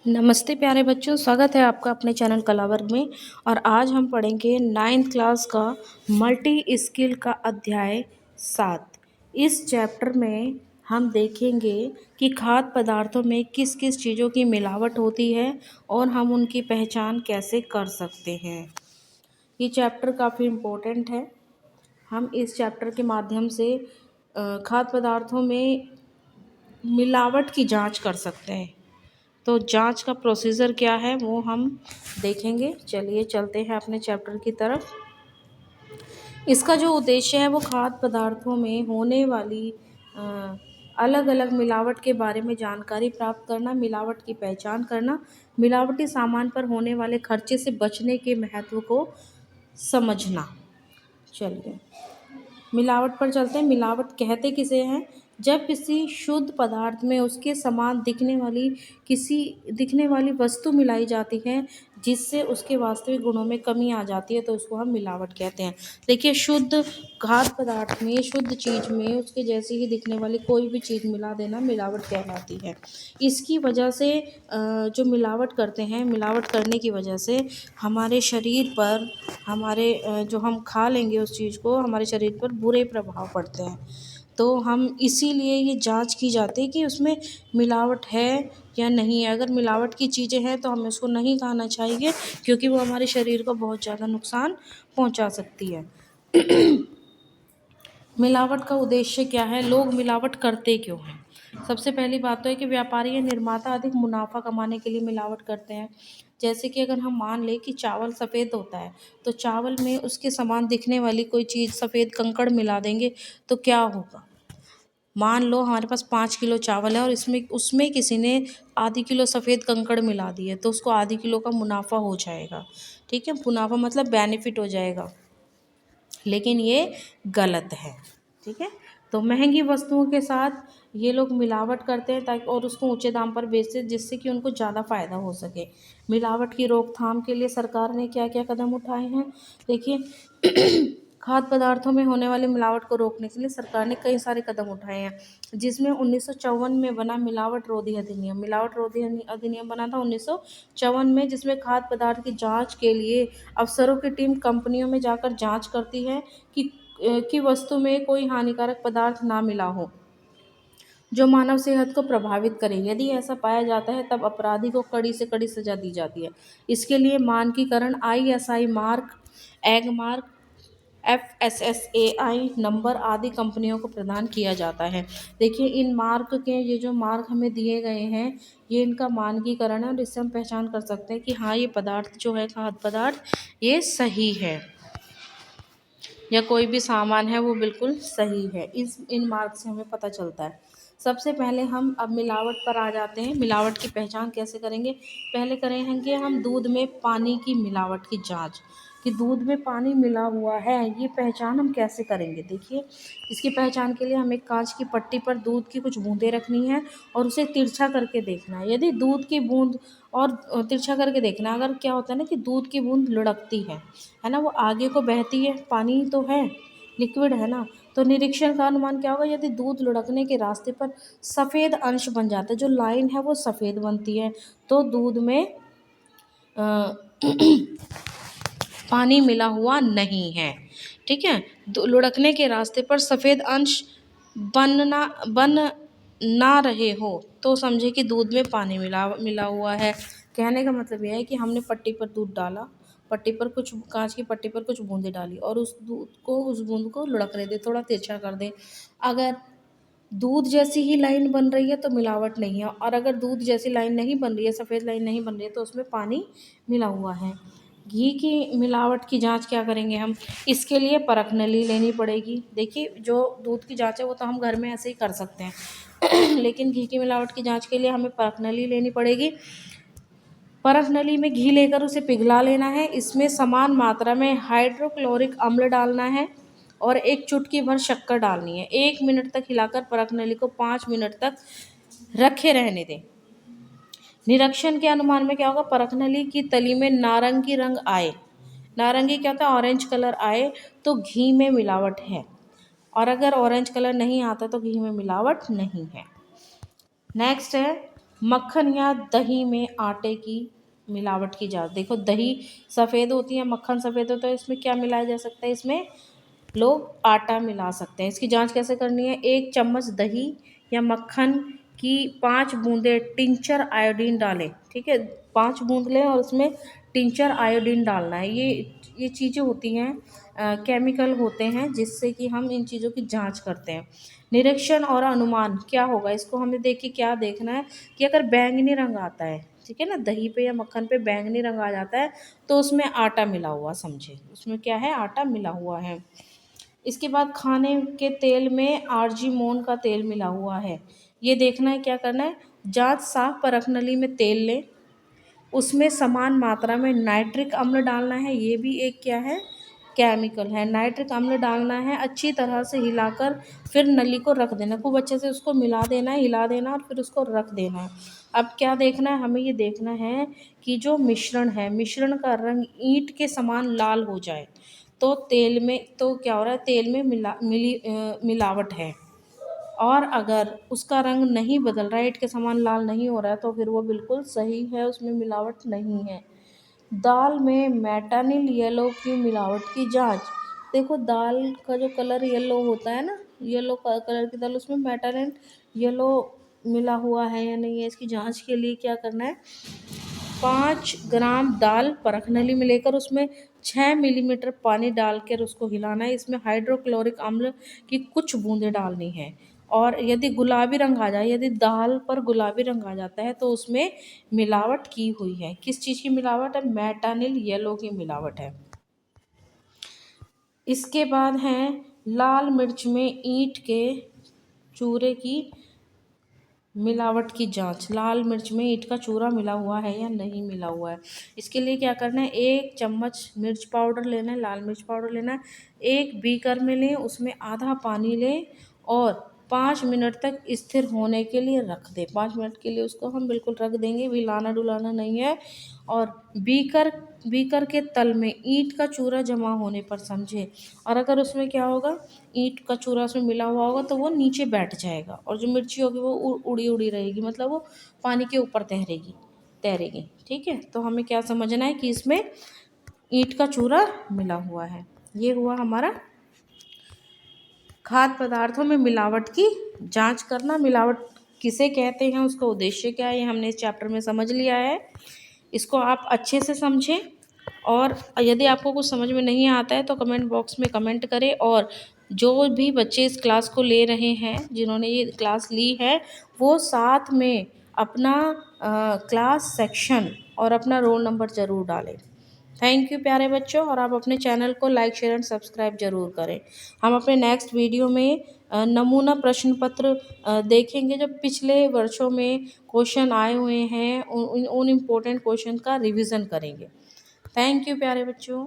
नमस्ते प्यारे बच्चों, स्वागत है आपका अपने चैनल कलावर्ग में। और आज हम पढ़ेंगे 9th क्लास का मल्टी स्किल का अध्याय 7। इस चैप्टर में हम देखेंगे कि खाद्य पदार्थों में किस किस चीज़ों की मिलावट होती है और हम उनकी पहचान कैसे कर सकते हैं। ये चैप्टर काफ़ी इम्पोर्टेंट है। हम इस चैप्टर के माध्यम से खाद्य पदार्थों में मिलावट की जांच कर सकते हैं। तो जांच का प्रोसीजर क्या है वो हम देखेंगे। चलिए चलते हैं अपने चैप्टर की तरफ। इसका जो उद्देश्य है वो खाद्य पदार्थों में होने वाली अलग अलग मिलावट के बारे में जानकारी प्राप्त करना, मिलावट की पहचान करना, मिलावटी सामान पर होने वाले खर्चे से बचने के महत्व को समझना। चलिए मिलावट पर चलते हैं। मिलावट कहते किसे हैं? जब किसी शुद्ध पदार्थ में उसके समान दिखने वाली वस्तु मिलाई जाती है जिससे उसके वास्तविक गुणों में कमी आ जाती है, तो उसको हम मिलावट कहते हैं। देखिए, शुद्ध खाद्य पदार्थ में, शुद्ध चीज़ में उसके जैसी ही दिखने वाली कोई भी चीज़ मिला देना मिलावट कहलाती है। इसकी वजह से जो मिलावट करते हैं, मिलावट करने की वजह से हमारे शरीर पर, जो हम खा लेंगे उस चीज़ को, हमारे शरीर पर बुरे प्रभाव पड़ते हैं। तो हम इसीलिए ये जांच की जाती है कि उसमें मिलावट है या नहीं है। अगर मिलावट की चीज़ें हैं तो हमें उसको नहीं खाना चाहिए, क्योंकि वो हमारे शरीर को बहुत ज़्यादा नुकसान पहुंचा सकती है। मिलावट का उद्देश्य क्या है? लोग मिलावट करते क्यों हैं? सबसे पहली बात तो है कि व्यापारी या निर्माता अधिक मुनाफा कमाने के लिए मिलावट करते हैं। जैसे कि अगर हम मान लें कि चावल सफ़ेद होता है, तो चावल में उसके समान दिखने वाली कोई चीज़, सफ़ेद कंकड़ मिला देंगे तो क्या होगा? मान लो हमारे पास 5 किलो चावल है और इसमें उसमें किसी ने आधी किलो सफ़ेद कंकड़ मिला दिए, तो उसको आधी किलो का मुनाफा हो जाएगा। ठीक है, मुनाफा मतलब बेनिफिट हो जाएगा, लेकिन ये गलत है। ठीक है, तो महंगी वस्तुओं के साथ ये लोग मिलावट करते हैं ताकि और उसको ऊंचे दाम पर बेचते हैं, जिससे कि उनको ज़्यादा फ़ायदा हो सके। मिलावट की रोकथाम के लिए सरकार ने क्या क्या कदम उठाए हैं? देखिए खाद्य पदार्थों में होने वाली मिलावट को रोकने के लिए सरकार ने कई सारे कदम उठाए हैं, जिसमें 1954 में बना मिलावट रोधी अधिनियम। मिलावट रोधी अधिनियम बना था 1954 में, जिसमें खाद्य पदार्थ की जांच के लिए अफसरों की टीम कंपनियों में जाकर जांच करती है कि वस्तु में कोई हानिकारक पदार्थ ना मिला हो जो मानव सेहत को प्रभावित करे। यदि ऐसा पाया जाता है तब अपराधी को कड़ी से कड़ी सजा दी जाती है। इसके लिए मानकीकरण ISI mark, egg mark, FSSAI number आदि कंपनियों को प्रदान किया जाता है। देखिए, इन मार्क के, ये जो मार्क हमें दिए गए हैं, ये इनका मानकीकरण है और इससे हम पहचान कर सकते हैं कि हाँ, ये पदार्थ जो है, खाद्य पदार्थ, ये सही है या कोई भी सामान है वो बिल्कुल सही है। इन मार्क से हमें पता चलता है। सबसे पहले हम अब मिलावट पर आ जाते हैं। मिलावट की पहचान कैसे करेंगे? पहले करेंगे हम दूध में पानी की मिलावट की जांच, कि दूध में पानी मिला हुआ है, ये पहचान हम कैसे करेंगे। देखिए, इसकी पहचान के लिए हमें कांच की पट्टी पर दूध की कुछ बूंदें रखनी है और उसे तिरछा करके देखना है। यदि दूध की बूंद और तिरछा करके देखना, अगर क्या होता है ना कि दूध की बूंद लुढ़कती है ना, वो आगे को बहती है, पानी तो है, लिक्विड है ना, तो निरीक्षण का अनुमान क्या होगा? यदि दूध लुढ़कने के रास्ते पर सफ़ेद अंश बन जाता है, जो लाइन है वो सफ़ेद बनती है, तो दूध में अ, पानी मिला हुआ नहीं है। ठीक है, लुढ़कने के रास्ते पर सफ़ेद अंश बन ना रहे हो तो समझे कि दूध में पानी मिला हुआ है। कहने का मतलब यह है कि हमने पट्टी पर दूध डाला, पट्टी पर कुछ, कांच की पट्टी पर कुछ बूंदें डाली और उस बूंद को लुढ़कने दे, थोड़ा तिरछा कर दे। अगर दूध जैसी ही लाइन बन रही है तो मिलावट नहीं है, और अगर दूध जैसी लाइन नहीं बन रही है, सफ़ेद लाइन नहीं बन रही है, तो उसमें पानी मिला हुआ है। घी की मिलावट की जांच क्या करेंगे हम? इसके लिए परख नली लेनी पड़ेगी। देखिए, जो दूध की जांच है वो तो हम घर में ऐसे ही कर सकते हैं लेकिन घी की मिलावट की जांच के लिए हमें परख नली लेनी पड़ेगी। परख नली में घी लेकर उसे पिघला लेना है। इसमें समान मात्रा में हाइड्रोक्लोरिक अम्ल डालना है और एक चुटकी भर शक्कर डालनी है। 1 मिनट तक हिलाकर परख नली को 5 मिनट तक रखे रहने दें। निरीक्षण के अनुमान में क्या होगा? परख नली की तली में नारंगी रंग आए, नारंगी क्या होता है? ऑरेंज कलर आए तो घी में मिलावट है, और अगर ऑरेंज कलर नहीं आता तो घी में मिलावट नहीं है। नेक्स्ट है मक्खन या दही में आटे की मिलावट की जाँच। देखो दही सफ़ेद होती है, मक्खन सफ़ेद होता है, इसमें क्या मिलाया जा सकता है? इसमें लोग आटा मिला सकते हैं। इसकी जाँच कैसे करनी है? 1 चम्मच दही या मक्खन की 5 बूँदें टिंचर आयोडीन डालें, ठीक है? 5 बूँद लें और उसमें टिंचर आयोडीन डालना है। ये चीज़ें होती हैं, केमिकल होते हैं जिससे कि हम इन चीज़ों की जाँच करते हैं। निरीक्षण और अनुमान क्या होगा? इसको हमें देख के क्या देखना है कि अगर बैंगनी रंग आता है, ठीक है ना? दही पे या मक्खन पे बैंगनी रंग आ जाता है तो उसमें आटा मिला हुआ समझे। उसमें क्या है? आटा मिला हुआ है। इसके बाद खाने के तेल में आर्जिमोन का तेल मिला हुआ है। ये देखना है, क्या करना है? जाँच साफ परख नली में तेल लें, उसमें समान मात्रा में नाइट्रिक अम्ल डालना है। ये भी एक क्या है? केमिकल है। नाइट्रिक अम्ल डालना है, अच्छी तरह से हिलाकर फिर नली को रख देना, खूब अच्छे से उसको मिला देना है, हिला देना और फिर उसको रख देना है। अब क्या देखना है? हमें ये देखना है कि जो मिश्रण है, मिश्रण का रंग ईंट के समान लाल हो जाए, तो तेल में तो क्या हो रहा है? तेल में मिलावट है। और अगर उसका रंग नहीं बदल रहा है, ईंट के समान लाल नहीं हो रहा है, तो फिर वो बिल्कुल सही है, उसमें मिलावट नहीं है। दाल में मेटानिल येलो की मिलावट की जाँच। देखो दाल का जो कलर येलो होता है ना, येलो कलर की दाल, उसमें मेटानिल येलो मिला हुआ है या नहीं है, इसकी जाँच के लिए क्या करना है? 5 ग्राम दाल परख नली में लेकर उसमें 6 मिलीमीटर पानी डालकर उसको हिलाना है। इसमें हाइड्रोक्लोरिक अम्ल की कुछ बूंदें डालनी है। और यदि गुलाबी रंग आ जाए, यदि दाल पर गुलाबी रंग आ जाता है तो उसमें मिलावट की हुई है। किस चीज़ की मिलावट है? मेटानिल येलो की मिलावट है। इसके बाद है लाल मिर्च में ईंट के चूरे की मिलावट की जाँच। लाल मिर्च में ईंट का चूरा मिला हुआ है या नहीं मिला हुआ है। इसके लिए क्या करना है? 1 चम्मच मिर्च पाउडर लेना है, लाल मिर्च पाउडर लेना है। एक बीकर में लें, उसमें आधा पानी लें और 5 मिनट तक स्थिर होने के लिए रख दें। 5 मिनट के लिए उसको हम बिल्कुल रख देंगे, हिलाना-डुलाना नहीं है। और बीकर बीकर के तल में ईंट का चूरा जमा होने पर समझें। और अगर उसमें क्या होगा? ईंट का चूरा उसमें मिला हुआ होगा तो वो नीचे बैठ जाएगा और जो मिर्ची होगी वो उड़ी उड़ी रहेगी, मतलब वो पानी के ऊपर तैरेगी। ठीक है, तो हमें क्या समझना है कि इसमें ईंट का चूरा मिला हुआ है। ये हुआ हमारा खाद्य पदार्थों में मिलावट की जांच करना। मिलावट किसे कहते हैं, उसका उद्देश्य क्या है, ये हमने इस चैप्टर में समझ लिया है। इसको आप अच्छे से समझें और यदि आपको कुछ समझ में नहीं आता है तो कमेंट बॉक्स में कमेंट करें। और जो भी बच्चे इस क्लास को ले रहे हैं, जिन्होंने ये क्लास ली है, वो साथ में अपना क्लास सेक्शन और अपना रोल नंबर ज़रूर डालें। थैंक यू प्यारे बच्चों, और आप अपने चैनल को लाइक शेयर एंड सब्सक्राइब ज़रूर करें। हम अपने नेक्स्ट वीडियो में नमूना प्रश्न पत्र देखेंगे, जो पिछले वर्षों में क्वेश्चन आए हुए हैं, उन इम्पोर्टेंट क्वेश्चन का रिवीजन करेंगे। थैंक यू प्यारे बच्चों।